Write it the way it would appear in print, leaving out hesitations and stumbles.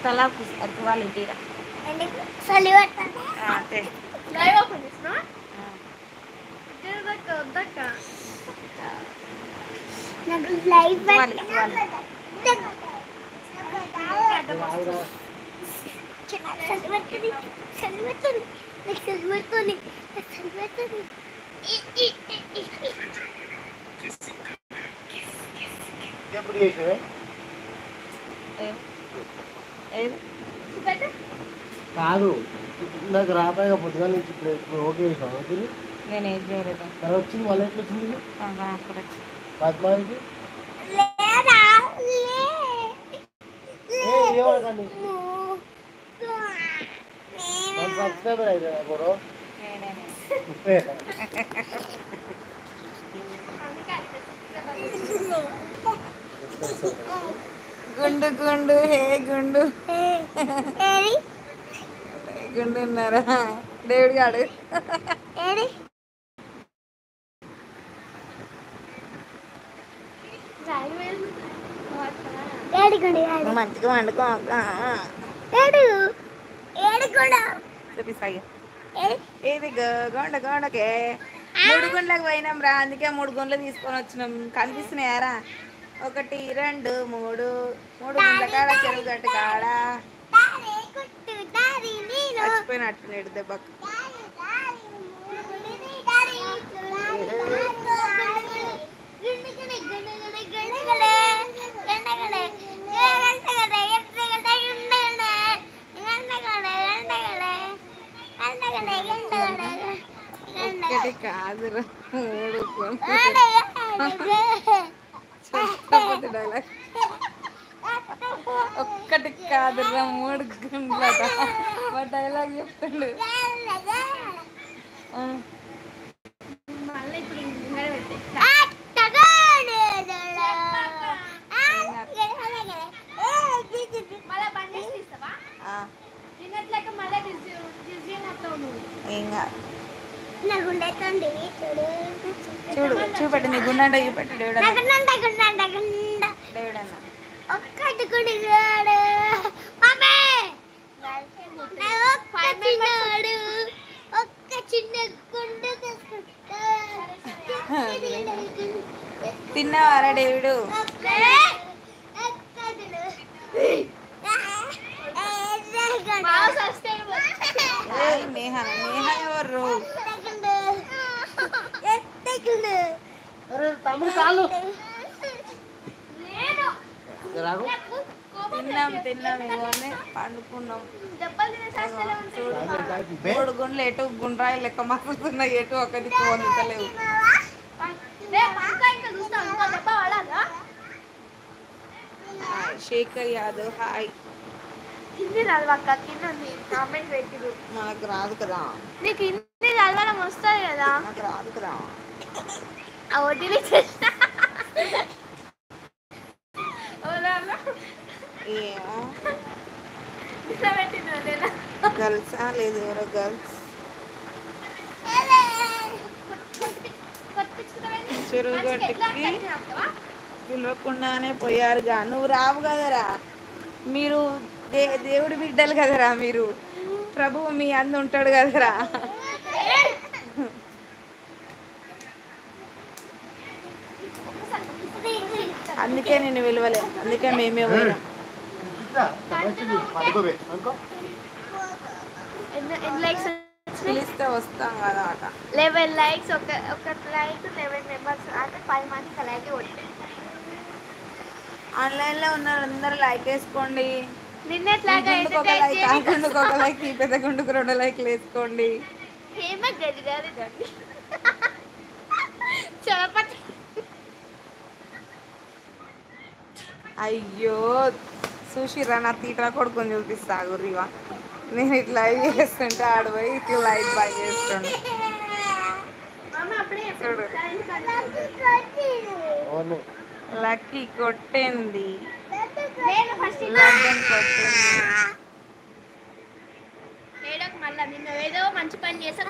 तला quality live open చేసినా నాకు లైవ్ కాదు నాకు రాపాయిగా పొద్దుగా నుంచి ఇప్పుడు ఓకే చేసాను నేను ఏం చేయలేదు తర్వాత వచ్చింది మళ్ళీ ఎట్లా వచ్చింది పద్మానికి ఏమడకండి సబ్స్క్రైబర్ అయితే కూడా గుండు గుండు హే గుండు గుండు ఉన్నారా దేవుడి గాడు మంచిగా వండుకో చూపిస్తాయి ఇది గొండ గొండకే 3 గుండ్లకు పోయినాం రా అందుకే 3 గుండ్లు తీసుకొని వచ్చినాం కనిపిస్తున్నాయారా 1 2 3 గుండ్ల కాడ చెరువు గట్టు కాడ చచ్చిపోయినట్టున్నాడు దెబ్బకు ఒక్కటి కాదురా 3 డైలాగ్ ఒక్కటి కాదురా 3 గుండ్లట మా డైలాగ్ చెప్తుండు చూడు చూపెట్టు నీ గుండ అంటే చూపెట్టు దేవుడన్నా తిన్నావారా డేవిడు నేహ ఎవరు తమ్ముడు కాళ్ళు తిన్నాం ఇవన్నీ పండుకున్నాం 3 గుండ్లు ఎటు గుండ్రాయి లెక్క మసులుతున్నాయి ఎటు ఒకటి పోనితలేవు శేఖర్ యాదవ్ హాయ్ హిందీ చదవక్క కింద ఉంది కామెంట్ పెట్టిరు మనకు రాదు కదా నీకు హిందీ చదవడం వస్తుంది కదా నాకు రాదు కదా వదిలి చేస్తా ఏమో ఇట్లా పెట్టిన నేను గర్ల్సా లేదు ఎవరో గర్ల్స్ చెరువు గట్టుకి పిలవకుండానే పోయారుగా నువ్వు రావు కదరా మీరు దేవుడి బిడ్డలు కదరా మీరు ప్రభువు మీ అందు ఉంటాడు కదరా అందుకే నేను విలువలే అందుకే మేమే పోయినాం పిలిస్తే వస్తాం కదా అట 11 లైక్స్ ఒక లైక్ 11 మెంబర్స్ అంటే 10 మందికి అలాగే కొట్టాయి ఆన్లైన్లో ఉన్నారు అందరూ లైక్ వేసుకోండి నిన్నట్లాగా ఒక లైక్ ఆ గుండుకు ఒక లైక్ ఈ పెద్ద గుండుకు 2 లైక్లు వేసుకోండి అయ్యో చూసిరా నా తీటా కొడుకుని చూపిస్తా గురివా నేను ఇట్లా చేస్తుంటే ఆడిపోయి ఇట్లా లైట్ బాగా చేస్తుండే చూడు లక్కీ కొట్టింది లండన్ కొట్టింది మళ్ళీ నిన్న ఏదో మంచి పని చేసా